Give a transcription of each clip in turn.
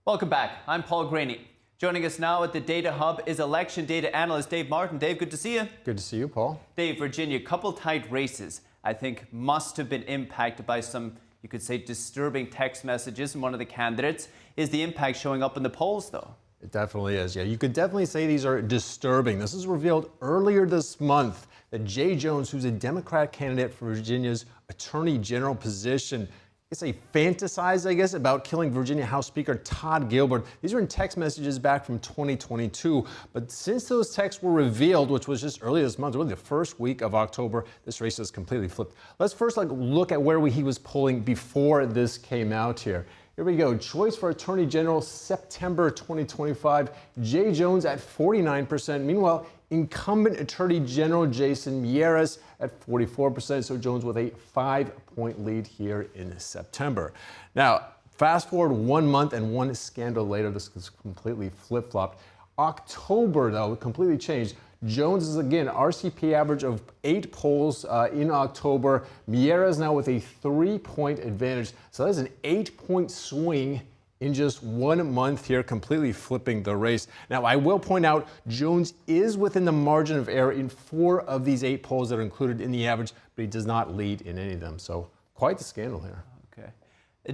Welcome back. I'm Paul Graney. Joining us now at the Data Hub is election data analyst Dave Martin. Dave, good to see you. Good to see you, Paul. Dave, Virginia, couple tight races, I think must have been impacted by some, you could say, disturbing text messages from one of the candidates. Is the impact showing up in the polls, though? It definitely is. Yeah, you could definitely say these are disturbing. This was revealed earlier this month that Jay Jones, who's a Democrat candidate for Virginia's Attorney General position, it's a fantasize, I guess, about killing Virginia House Speaker Todd Gilbert. These are in text messages back from 2022. But since those texts were revealed, which was just earlier this month, really the first week of October, this race has completely flipped. Let's first look at where he was polling before this came out here. Here we go. Choice for Attorney General, September 2025. Jay Jones at 49%. Meanwhile, incumbent Attorney General Jason Miyares at 44%. So Jones with a 5-point lead here in September. Now, fast forward 1 month and one scandal later, this is completely flip-flopped. October, though, completely changed. Jones is, again, RCP average of 8 polls in October. Miyares now with a 3-point advantage. So that's an 8-point swing in just 1 month here, completely flipping the race. Now, I will point out Jones is within the margin of error in 4 of these 8 polls that are included in the average, but he does not lead in any of them. So quite the scandal here. Okay.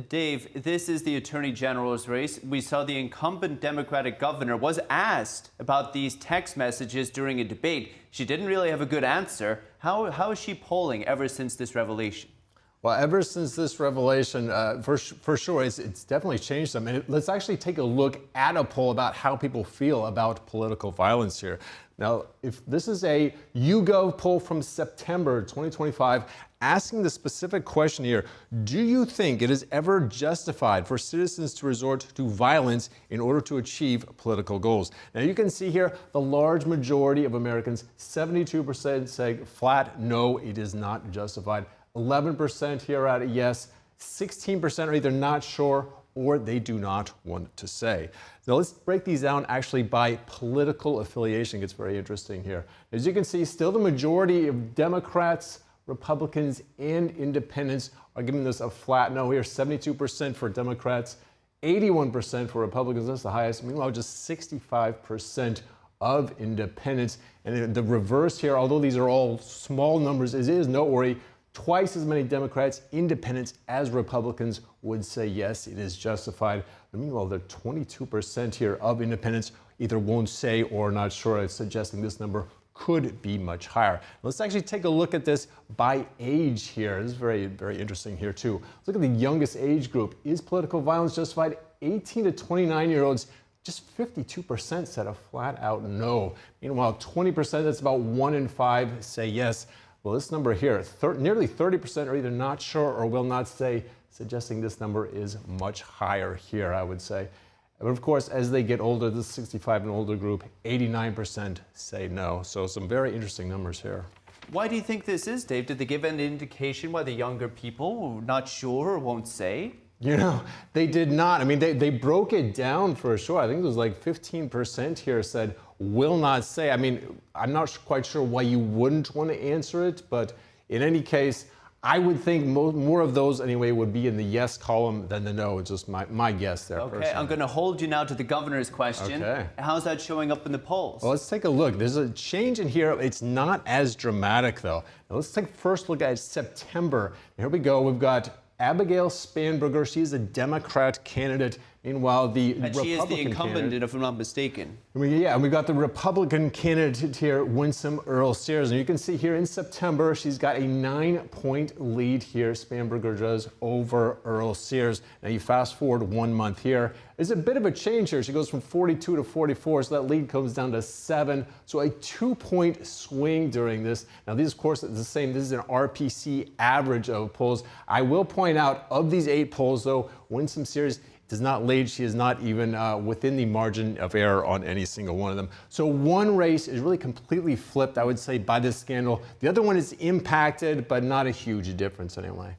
Dave, this is the Attorney General's race. We saw the incumbent Democratic governor was asked about these text messages during a debate. She didn't really have a good answer. How is she polling ever since this revelation? Well, ever since this revelation, for sure, it's definitely changed them. And let's actually take a look at a poll about how people feel about political violence here. Now, if this is a YouGov poll from September 2025, asking the specific question here, do you think it is ever justified for citizens to resort to violence in order to achieve political goals? Now, you can see here the large majority of Americans, 72% say flat no, it is not justified. 11% here at a yes, 16% are either not sure or they do not want to say. Now let's break these down actually by political affiliation. It gets very interesting here. As you can see, still the majority of Democrats, Republicans, and independents are giving this a flat no here. 72% for Democrats, 81% for Republicans. That's the highest. Meanwhile, just 65% of independents. And the reverse here, although these are all small numbers, it is noteworthy. Twice as many Democrats, independents, as Republicans would say yes, it is justified. But meanwhile, the 22% here of independents either won't say or not sure, suggesting this number could be much higher. Let's actually take a look at this by age here. This is very, very interesting here too. Let's look at the youngest age group. Is political violence justified? 18 to 29-year-olds. Just 52% said a flat out no. Meanwhile, 20%, that's about 1 in 5, say yes. Well, this number here, nearly 30% are either not sure or will not say, suggesting this number is much higher here, I would say. But of course, as they get older, this 65 and older group, 89% say no. So some very interesting numbers here. Why do you think this is, Dave? Did they give an indication why the younger people are not sure or won't say? You know, they did not. I mean, they broke it down for sure. I think it was like 15% here said will not say. I mean, I'm not quite sure why you wouldn't want to answer it, but in any case, I would think more of those anyway would be in the yes column than the no. It's just my guess there. Okay, personally. I'm going to hold you now to the governor's question. Okay. How's that showing up in the polls? Well, let's take a look. There's a change in here. It's not as dramatic, though. Now, let's take a first look at September. Here we go. We've got Abigail Spanberger. She's a Democrat candidate. Meanwhile, the Republican she is the incumbent, candidate, if I'm not mistaken. Yeah, and we've got the Republican candidate here, Winsome Earl Sears. And you can see here in September, she's got a 9-point lead here, Spanberger does, over Earl Sears. Now you fast forward 1 month here. There's a bit of a change here. She goes from 42 to 44, so that lead comes down to 7. So a 2-point swing during this. Now these, of course, are the same. This is an RPC average of polls. I will point out, of these 8 polls, though, Winsome Sears does not lead. She is not even within the margin of error on any single one of them. So one race is really completely flipped, I would say, by this scandal. The other one is impacted, but not a huge difference anyway.